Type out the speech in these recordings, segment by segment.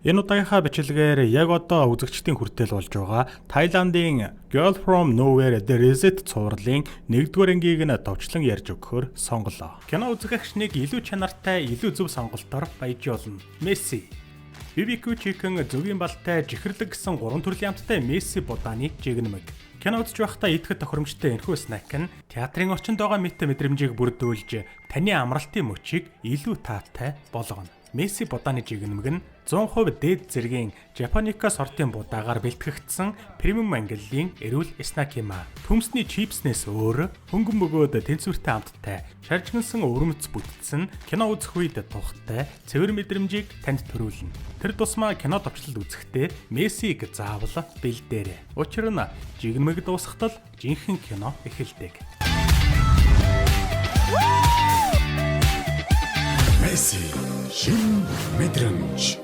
Энэ удаагийнхаа бичлэгээр яг одоо үзэгчдийн хүртэл болж байгаа Тайландын Girl from Nowhere The Reset цувралын 1-р ангийг нь товчлон ярьж өгөхөөр сонголоо. Кино үзэгчнийг илүү чанартай, илүү зөв сонголтоор баяжуулна. Месси. BBQ Chicken зөвгийн балтай жихэрлэг гэсэн 3 төрлийн амттай Месси Боданы жигнэмэг. Кино үзэж байхдаа идэхэд тохиромжтой энэхүү снэк нь театрын орчинд байгаа мэдрэмжийг бүрдүүлж таны амралтын мөчийг илүү таатай болгоно. Месси Боданы жигнэмэг нь 100% дээд зэргийн Japonica сортын будаагаар бэлтгэгдсэн премиум ангиллын эрүүл снэк юм а. Төмсний чипснээс өөр хөнгөн бөгөөд тэнцвэртэй амттай, шаржигнсан өвөрмөц бүтцэн кино үзэх үед тухтай цэвэр мэдрэмжийг танд төрүүлнэ. Тэр тусмаа кино товчлол үзэхдээ Мессиг заавал бэлдээрэй. Учир нь жигнэмэг дуусахтал жинхэнэ кино эхэлдэг. Месси шин мэдрэмж.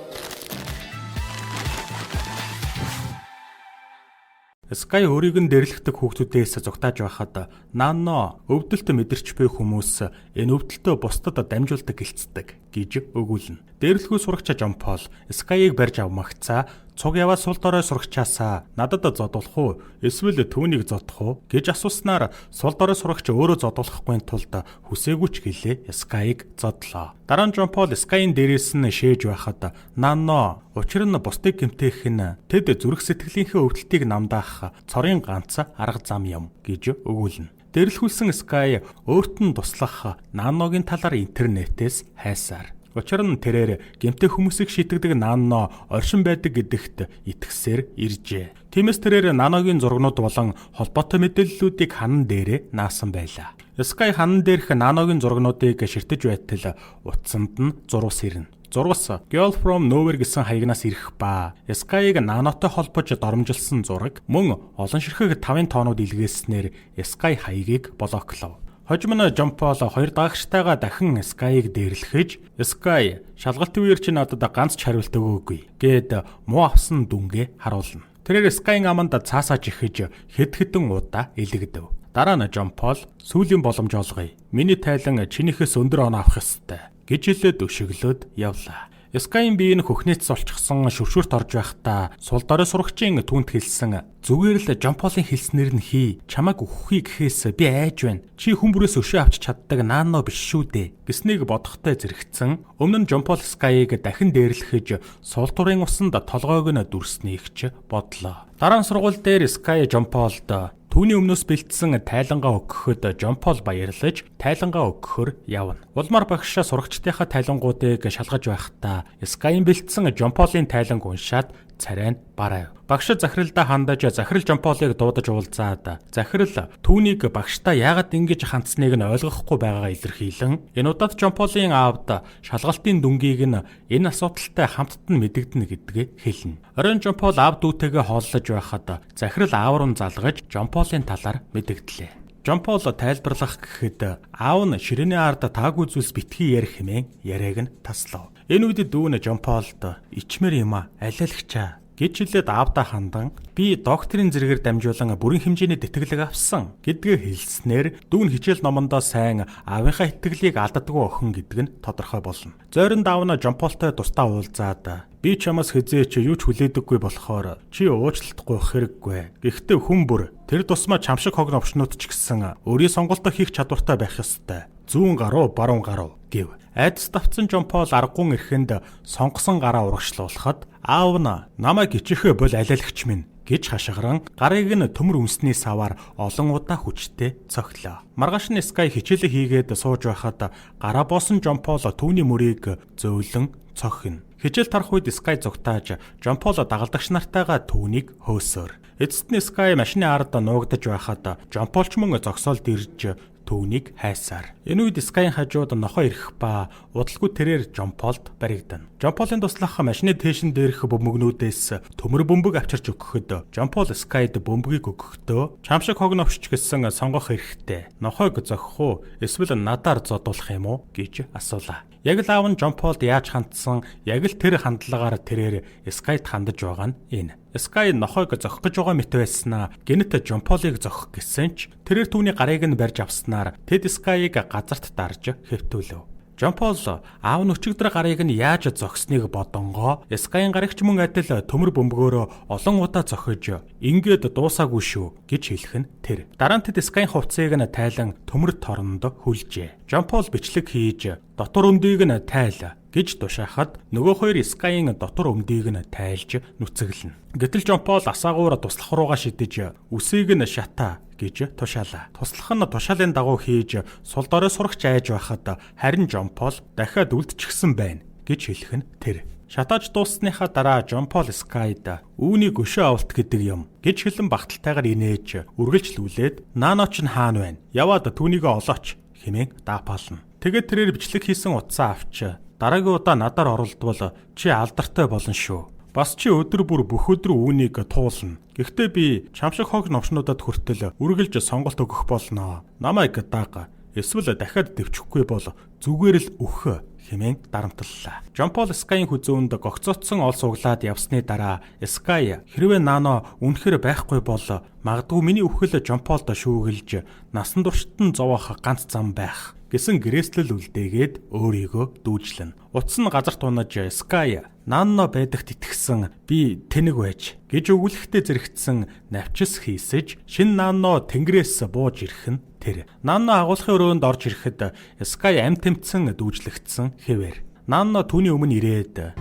Sky өөрийг нь дэрлэгдэх хүүхдүүдээс зугтааж байхад Нано өвдөлт мэдэрч буй хүмүүс энэ өвдөлтөө бусдад дамжуулдаг гэлцдэг гэж өгүүлнэ. Дэрлэхүү сурагч Жон Пол Sky-ыг барьж авмагцаа цуг яваа сул дорой сурагчаасаа надад зодуулах уу эсвэл түүнийг зодох уу гэж асууснаар сул дорой сурагч өөрөө зодуулахгүй тулд хүсээгүй ч гэлээ Sky-ыг зодлоо. Дараа нь Жон Пол Sky-ийн дээрээс нь шээж байхад Нано учир нь бусдыг гэмтэх нь тэд зүрх сэтгэлийнхээ өвдөлтийг намдаах цорын ганц арга зам юм гэж өгүүлнэ. Дэрлэхүүлсэн Sky өөрт нь туслах Наногийн талаар интернетээс хайсаар. Учир нь тэрээр гэмтэх хүмүүсийг шийтгэдэг Нано оршин байдаг гэдэгт итгэсээр иржээ. Тиймээс тэрээр Наногийн зургнууд болон холбоотой мэдээллүүдийг ханан дээрээ наасан байлаа. Sky ханан дээрх Наногийн зургнуудыг ширтэж байтал утсанд нь зурвас ирнэ. Зурвас Girl from Nowhere гэсэн хаягнаас ирэх ба Sky-г Нанотой холбож доромжилсан зураг мөн олон ширхэг 5 тоонууд илгээснээр Sky хаягийг блоклов. Хожим нь Жон Пол 2 даагчтайгаа дахин Sky-г дээрлэхэж Sky шалгалтын үеэр чи надад ганц ч хариулт өгөөгүй гэд муу авсан дүнгээ харуулна. Тэрээр Sky-ийн аманд цаасааж ихэж хэд хэдэн удаа илэгдэв. Дараа нь Жон Пол сүүлийн боломж олгоё. Миний тайлан чинийхээс өндөр оноо авах ёстой гэж хэлээд өшөглөөд явлаа. Sky-ийн бие нь хөхнөөц золчихсон шүршүрт орж байхдаа сул дорой сурагчийн түнд хэлсэн зүгээр л Жон Полын хэлснээр нь хий чамайг өгөхгүй гэхээс би айж байна. Чи хүн бүрээс өшөө авч чаддаг Нано биш шүү дээ гэснийг бодохтой зэрэгцэн өмнө нь Жон Пол Sky-г дахин дээрлэхэж сул дорын усанд толгойг нь дүрснийх ч бодлоо. Дараа нь сургууль дээр Sky Жон Полд түүний өмнөөс бэлдсэн тайлангаа өгөхөд Жон Пол баярлаж тайлангаа өгөхөөр явна. Улмаар багш сурагчдынхаа тайлангуудыг шалгаж байхдаа Sky-ийн бэлдсэн Жон Полын тайланг уншаад царай нь барайв. Багш захиралдаа хандаж захирал Жон Полыг дуудаж уулзаад захирал түүнийг багштай яагаад ингэж хандсныг нь ойлгохгүй байгаагаа илэрхийлэн энэ удаад Жон Полын аавд шалгалтын дүнгийг нь энэ асуудалтай хамтд нь мэдэгдэнэ гэдгээ хэлнэ. Оройн Жон Пол аав дүүтэйгээ хооллож байхад захирал аав руу залгаж Жон Полын талаар мэдэгдлээ. Жон Пол тайлбарлах гэхэд аав нь ширээний ард таагүй зүйлс битгий ярих хэмээн яриаг нь таслав. Энэ үед дүү нь Жон Полд ичмэр юм а алиалагчаа гэж хэлээд аавдаа хандан би докторийн зэрэгээр дамжуулан бүрэн хэмжээний тэтгэлэг авсан гэдгээ хэлснээр дүү нь хичээл номондоо сайн аавынхаа итгэлийг алддаггүй охин гэдэг нь тодорхой болно. Зойрон давна Жон Полтой тусдаа уулзаад би чамаас хизээч юу ч хүлээдэггүй болохоор чи уучлалтгүй хэрэггүй. Гэхдээ хүн бүр тэр тусмаа чам шиг хог новчнууд ч гэсэн өөрийн сонголтоо хийх чадвартай байх ёстой. Зүүн гаруу, баруун гаруу гэв. Айдас давцсан Жон Пол аргун эрхэнд сонгосон гараа урагшлуулахад аав нь намайг ичихээ бол алиалагч минь гэж хашгиран гарыг нь төмөр өмсний саваар олон удаа хүчтэй цохилоо. Маргааш нь Sky хичээлээ хийгээд сууж байхад гараа боосон Жон Пол түүний мөрийг зөөлөн цохино. Хичээл тарах үед Sky зугтааж Жон Пол дагалдагч нартайгаа түүнийг хөөсөөр. Эцэст нь Sky машины ард нуугдаж байхад Жон Пол ч мөн зогсоолд ирж түүнийг хайсаар. Энэ үед Sky-ийн хажууд нохоо ирэх ба удалгүй тэрээр Жон Полд баригдана. Жон Полын туслах машины тээшин дээрх бөмбөгнүүдээс төмөр бөмбөг авчирч өгөхөд Жон Пол Sky-д бөмбөгийг өгөхдөө чам шиг хог новч гэсэн сонгох хэрэгтэй. Нохойг зохих уу эсвэл надаар зодуулах юм уу гэж асуулаа. Яг л аав нь Жон Полд яаж хандсан, яг л тэр хандлагаар тэрээр Sky-д хандаж байгаа нь энэ. Sky нохойг зохих гэж байгаа мэт байснаа гэнэт Жон Полыг зохих гэсэн ч тэрээр түүний гарыг нь барьж авснаар тэд Sky-г газарт дарж хэвтүүлв. Жампол аав нь өчигдөр гарыг нь яаж зогсныг бодонгоо Скайн гарагч мөн адил төмөр бөмбөгөөрөө олон удаа зохиж ингээд дуусаагүй шүү гэж хэлэх нь тэр. Дараа нь тэд Скайн хувцсыг нь тайлан төмөр торнонд хүлжээ. Жампол бичлэг хийж дотор өмдийг нь тайл гэж тушаахад нөгөө хоёр Скайн дотор өмдийг нь тайлж нүцэглэнэ. Гэтэл Жампол асаагуур туслах руугаа шидэж үсийг нь шата гэж тушаалаа. Туслах нь тушаалын дагуу хийж сул дорой сурагч айж байхад харин Жампол дахиад үлдчихсэн байна гэж хэлэх нь тэр. Шатааж дууссныхаа дараа Жампол Скайд үүнийг өшөө авалт гэдэг юм гэж хэлэн багталтайгаар инээж үргэлжлүүлээд Нано ч хаана байна? Яваад түүнийг олооч хэмээн даапаална. Тэгээд тэрээр бичлэг хийсэн утсаа авч дараагийн удаа надаар оролдвол чи алдартай болно шүү. Бас чи өдөр бүр бүх өдөр үүнийг туулна. Гэхдээ би чамшиг хог новшнуудад хүртэл үргэлж сонголт өгөх болно. Намайг даага. Эсвэл дахиад дэвчихгүй бол зүгээр л өөх хэмээн дарамтлалаа. Жампол Скайн хүзүүнд гогцоотсон ол суглаад явсны дараа Скай хэрвээ Нано үнэхээр байхгүй бол магадгүй миний үхэл Жамполд шүүгэлж насан туршид нь зовоох ганц зам байх гэсэн гэрээслэл үлдээгээд өөрийгөө дүүжлэн. Утас нь газар тунаж Скай Нано байдагт итгэсэн би тэнэг байж гэж өгүүлэхдээ зэрэгцсэн навчис хийсэж шин Нано тэнгэрээс бууж ирэх нь тэр. Нано агуулгын өрөөнд орж ирэхэд Скай амт тэмцэн дүүжлэгдсэн хэвээр. Нано түүний өмнө ирээд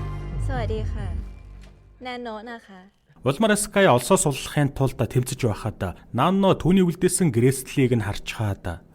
"Савадиха. Нано наха." Улмаар Скай олсоо суллахын тулд тэмцэж байхад Нано түүний үлдээсэн гэрээслэлийг нь харчхаад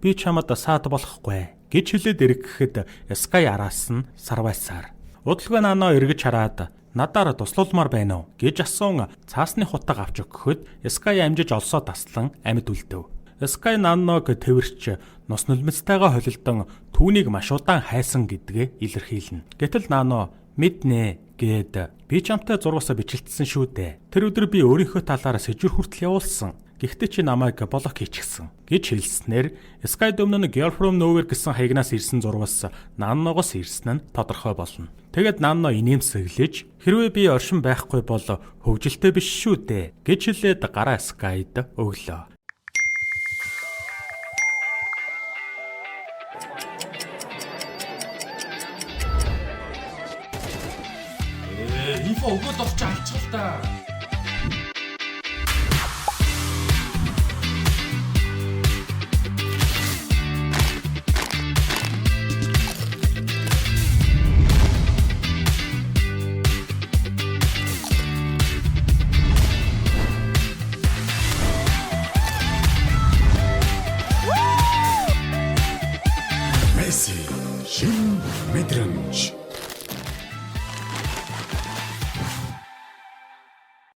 би чамд саад болохгүй гэж хэлээд эргэхэд Скай араас нь сарвайсаар. Удалгүй Нано эргэж хараад надаар туслуулмаар байна уу гэж асуун цаасны хутаг авч өгөхөд Скай амжиж олсоо таслан амьд үлдэв. Скай Наног тэрвэрч нус нулимцтайгаа холилдон түүнийг маш удаан хайсан гэдгээ илэрхийлнэ. Гэтэл Нано мэднэ гээд би чамтай зургасаа бичлэлсэн шүү дээ. Тэр өдөр би өөрийнхөө талаар сэжүр хүртэл явуулсан. Гэхдээ чи намайг блок хийчихсэн гэж хэлснээр Скай өмнө нь Girl from Nowhere гэсэн хаягнаас ирсэн зургаас Наногоос ирсэн нь тодорхой болно. Тэгэд Нано инээмсэглэж хэрвээ би оршин байхгүй бол хөвжилтэй биш шүү дээ гэж хэлээд гараа Скайд өглөө. Инфо өгөөд орч алцгал та. Месси шин мэдрэмж.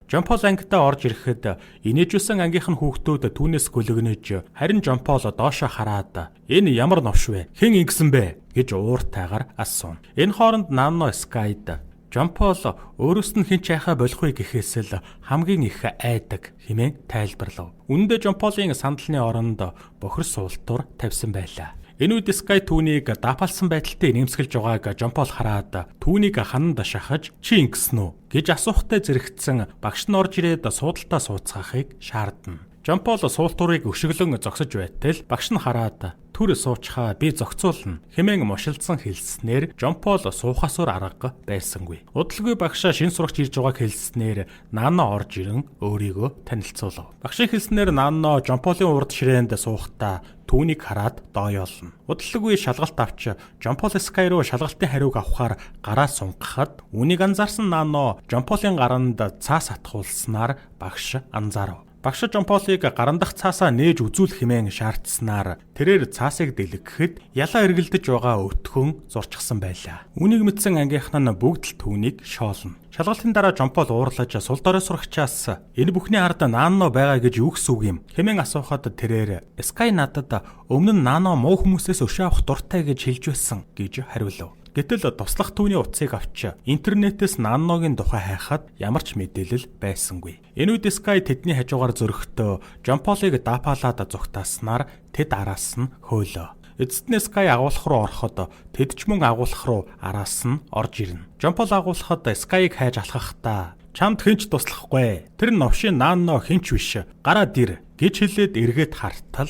Жампол ангидаа орж ирэхэд инээжүүлсэн ангийнх нь хүүхдүүд түүнээс гөлөгнөж харин Жампол доошоо хараад энэ ямар новш вэ? Хэн ингэсэн бэ? гэж ууртайгаар асуув. Энэ хооронд Нано Скайд Жампол өөрөөс нь хэн ч яхаа болохгүй гэхээс л хамгийн их айдаг хэмээн тайлбарлав. Үүндээ Жамполын сандалны оронд бохир суултуур тавьсан байлаа. Энэ үед Скай түүнийг даапалсан байдалтай нэмсгэлж байгааг Жампол хараад түүнийг хананд шахаж чи ингэсэн үү гэж асуухтай зэрэгцсэн багш нь орж ирээд суудалтаа сууцгаахыг шаардна. Жампол суултуурыг өшөглөн зогсож байтал багш нь хараад түр суучхаа би зогцуулна хэмээн мушилдсан хэлснээр Жампол суухасуур арга байсангүй. Удалгүй багшаа шин сурагч ирж байгааг хэлснээр Нано орж ирэн өөрийгөө танилцуулав. Багшийн хэлснээр Нано Жамполын урд ширээнд суухдаа түүнийг хараад дооёолно. Удалгүй шалгалт авч Жампол Скай руу шалгалтын хариуг авахар гараа сунгахад үүнийг анзаарсан Нано Жамполын гаранд цаас атгуулснаар багш анзаарав. Багш Жамполыг гарандах цаасаа нээж үзүүлэх хэмээн шаардсанаар тэрээр цаасыг дэлгэхэд ялаа эргэлдэж байгаа өтгөн зурчихсан байлаа. Үүнийг мэдсэн ангийнхан нь бүгд л түүнийг шоолно. Шалгалтын дараа Жампол уурлаж сул дорой сурагчаас энэ бүхний ард Нано байгаа гэж юу гэсэн үг юм хэмээн асуухад тэрээр Скай надад өмнө нь Нано муу хүмүүсээс өшөө авах дуртай гэж хэлж байсан гэж хариулав. Гэтэл туслах түүний утсыг авч интернетээс Наногийн тухай хайхад ямар ч мэдээлэл байсангүй. Энэ үед Скай тэдний хажуугаар зөрөхдөө Жамполыг даапаалаад зүгтааснаар тэд араас нь хөөлөө. Эцэст нь Скай агуулах руу ороход тэд ч мөн агуулах руу араас нь орж ирнэ. Жампол агуулахад Скайг хайж алхахдаа чамд хинч туслахгүй. Тэр новшийн Нано хинч биш. Гараад ир гэж хэлээд эргээд хартал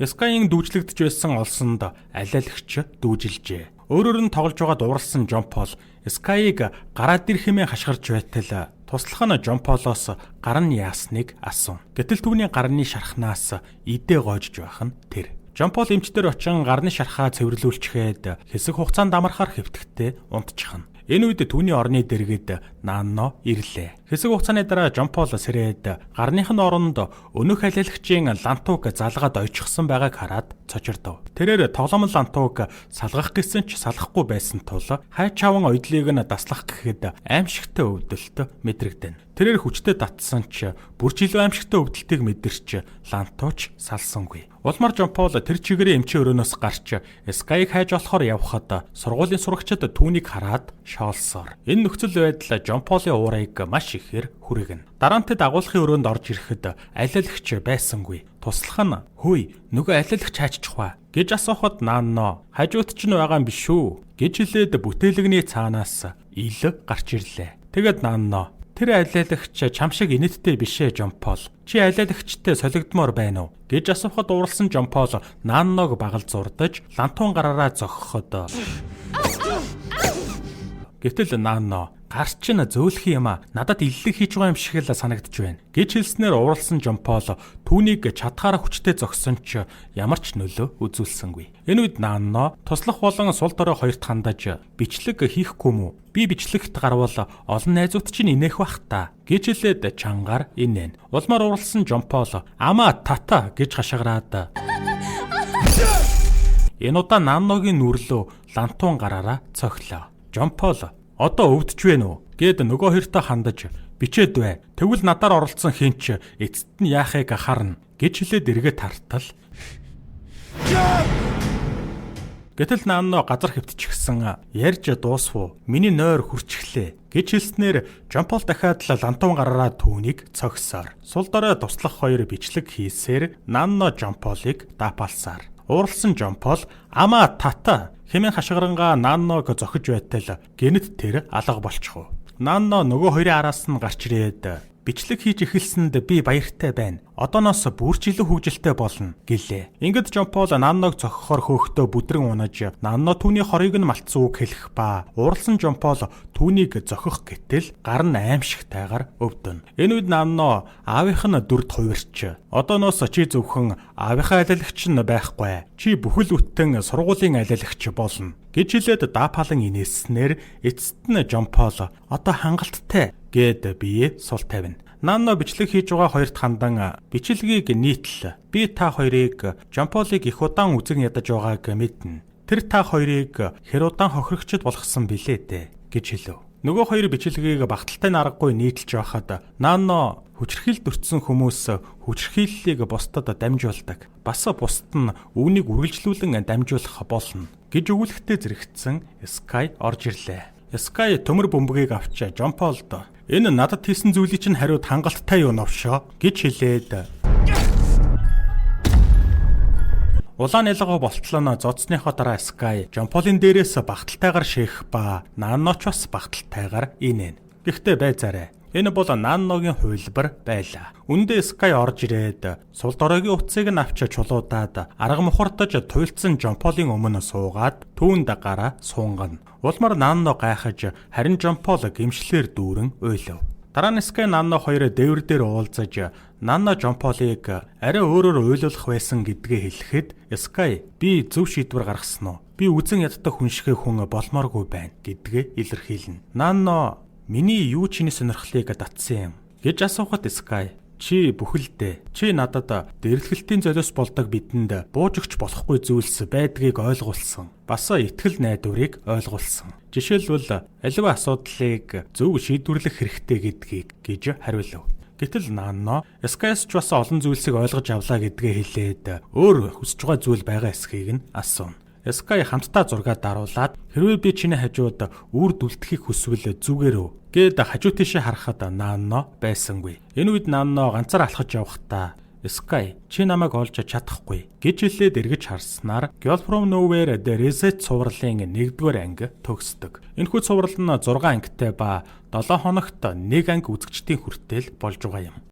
Скайийн дүүжлэгдэж байсан олсонд алиалагч дүүжилжээ. Өөрөөр нь тоглож байгаад уралсан Жон Пол Скайг гараад ир хэмээн хашгирч байтал туслах нь Жон Полоос гар нь яасныг асуув. Гэтэл түүний гарны шархнаас идэ гоожж байх нь тэр. Жон Пол эмчтэр очин гарны шархаа цэвэрлүүлчихэд хэсэг хугацаанд амархаар хэвтэгтээ унтчихна. Энэ үед түүний орны дэргэд Нанно ирлээ. Хэсэг хугацааны дараа Жон Пол сэрээд гарных нь оронд өнөх алиалагчийн лантууг залгаад ойчихсан байгааг хараад цочирдов. Тэрээр тоглоом лантууг салгах гэсэн ч салахгүй байсан тул хай чаван ойдлыг нь даслах гэхэд аимшигтай өвдөлт мэдрэгдэнэ. Тэрээр хүчтэй татсан ч бүржилүү аимшигтай өвдөлтийг мэдэрч лантууч салсангүй. Улмаар Жон Пол тэр чигээрээ эмчийн өрөөнөөс гарч Скайг хайж болохоор явхад сургуулийн сурагчид түүнийг хараад шоолсоор. Энэ нөхцөл байдал Жон Полын уурайг маш ихээр хүргэнэ. Дараа нь тэд агуулгын өрөөнд орж ирэхэд алиалагч байсангүй. Туслах нь "Хөөе, нөгөө алиалагч хайчих ба" гэж асуухад Нанно "Хажууд ч нь байгаа юм биш үү" гэж хэлээд бүтээлэгний цаанаас ил гарч ирлээ. Тэгэд Нанно "Тэр алиалагч чам шиг инэттэй бишээ Жон Пол. Чи алиалагчтай солигдмоор байна уу?" гэж асуухад ууралсан Жон Пол Нанног багал зурдаж лантуун гараараа зогхоход гэтэл Нанно "Гар чинь зөөлөх юм а. Надад иллэг хийж байгаа юм шиг л санагдж байна" гэж хэлснээр ууралсан Жон Пол түүнийг чадхаараа хүчтэй зогсон ч ямар ч нөлөө үзүүлсэнгүй. Энэ үед Нанно туслах болон сул дорой хоёрт хандаж "Бичлэг хийхгүй мүү? Би бичлэгт гарвал олон найзууд чинь инээх бах та" гэж хэлээд чангаар инээн. Улмаар ууралсан Жон Пол "Ама тата" гэж хашгираад энэ удаа Нанногийн нүрлөө лантуун гараараа цохилоо. Жон Пол "Одоо өвдөж байна уу?" гэд нөгөө хоёртой хандаж "Бичээд бай. Тэгвэл надаар оролцсон хинч эцэст нь яахыг харна" гэж хэлээд эргээд тартал. Гэтэл Нанно газар хэвтчихсэн ярьж дуусвуу. "Миний нойр хүрчихлээ" гэж хэлснээр Жон Пол дахиад лантуун гараараа түүнийг цогсоор. Сул дорой туслах хоёр бичлэг хийсээр Нанно Жон Полыг даапалсаар. Ууралсан Жон Пол "Ама тата" хэмээн хашгирангаа Нанног зохиж байтал гэнэт тэр алга болчихов. Нанно нөгөө хоёрын араас нь гарч ирээд "Бичлэг хийж эхэлсэнд би баяртай байна. Одооноос бүрчлэн хөгжилтэй болно" гэлээ. Ингээд Жон Пол Нанног зохихоор хөөхтөө бүдрэн унаж Нанно түүний хорыг нь малцсан үг хэлэх ба ууралсан Жон Пол түүнийг зохих гэтэл гар нь аимшигтайгаар өвдөн. Энэ үед Нанно аавынх нь дүрд хувирч "Одооноос чи зөвхөн аавынхаа алиалагч нь байхгүй. Чи бүхэл бүтэн сургуулийн алиалагч болно" гэж хэлээд даапалан инээснээр эцэст нь Жон Пол "Одоо хангалттай" гэд бие сул тавина. Нанно бичлэг хийж байгаа хоёрт хандан бичлэгийг нийтлээ. "Би та хоёрыг Жон Полыг их удаан үзэн ядаж байгааг мэднэ. Тэр та хоёрыг хэр удаан хохирогчд болгосон билээ дээ" гэж хэлв. Нөгөө хоёр бичлэгийг багталтай аргагүй нийтлж байхад Нанно хүчрхийлд өртсөн хүмүүс хүчрхийллийг бусдад дамжуулдаг. Бас бусд нь үүнийг үргэлжлүүлэн дамжуулах болно гэж өгүүлэхтэй зэрэгцсэн Скай орж ирлээ. Скай төмөр бөмбөгийг авч Жон Полд "Энэ надад хийсэн зүйлийг чинь хариуд хангалттай юу новшоо" гэж хэлээд улаан ялгаа болтлоо зодсныхоо дараа Скай Жон Полын дээрээс багталтайгаар шээх ба Нанноч бас багталтайгаар инээн. Гэхдээ байцаарай. Энэ бол Нанногийн хувилбар байлаа. Үндэ Скай орж ирээд сул доройгийн утсыг нь авч чулуудаад арга мухардаж туйлдсан Жон Полын өмнө суугаад түүнд гараа сунгана. Улмаар Нанно гайхаж харин Жон Пол гимшлэр дүүрэн уйлав. Дараа нь Скай Нанно хоёр дээвэр дээр уулзаж Нанно Жон Полыг арай өөрөөр уйлуулах байсан гэдгээ хэлэхэд Скай "Би зөв шийдвэр гаргасан уу? Би үзэн яддаг хүншгэ хүн болмооргүй байна" гэдгээ илэрхийлнэ. Нанно "Миний юу чиний сонирхлыг татсан юм" гэж асуухад Скай "Чи бүхэлдээ. Чи надад дэрлэгтийн золиос болдог бидэнд бууж өгч болохгүй зүйлс байдгийг ойлгуулсан. Бас итгэл найдварыг ойлгуулсан. Жишээлбэл аливаа асуудлыг зөв шийдвэрлэх хэрэгтэй гэдгийг гэж хариулв. Гэтэл Нанно Скайс ч бас олон зүйлсийг ойлгож авлаа гэдгээ хэлээд өөр хүсэж байгаа зүйл байгаа эсхийг нь асуув. Скай хамтдаа зургаад даруулаад "Хэрвээ би чиний хажууд үр дүлдэхийг хүсвэл зүгээр үү?" гэд хажуу тийшээ харахад Нанно байсангүй. Энэ үед Нанно ганцаар алхаж явахдаа "Скай, чи намайг олж чадахгүй" гэж хэлээд эргэж харснаар Girl from Nowhere The Reset цувралын 1-р анги төгсдөг. Энэхүү цуврал нь 6 ангитай ба 7 хоногт 1 анги үзэгчдийн хүртэл болж байгаа юм.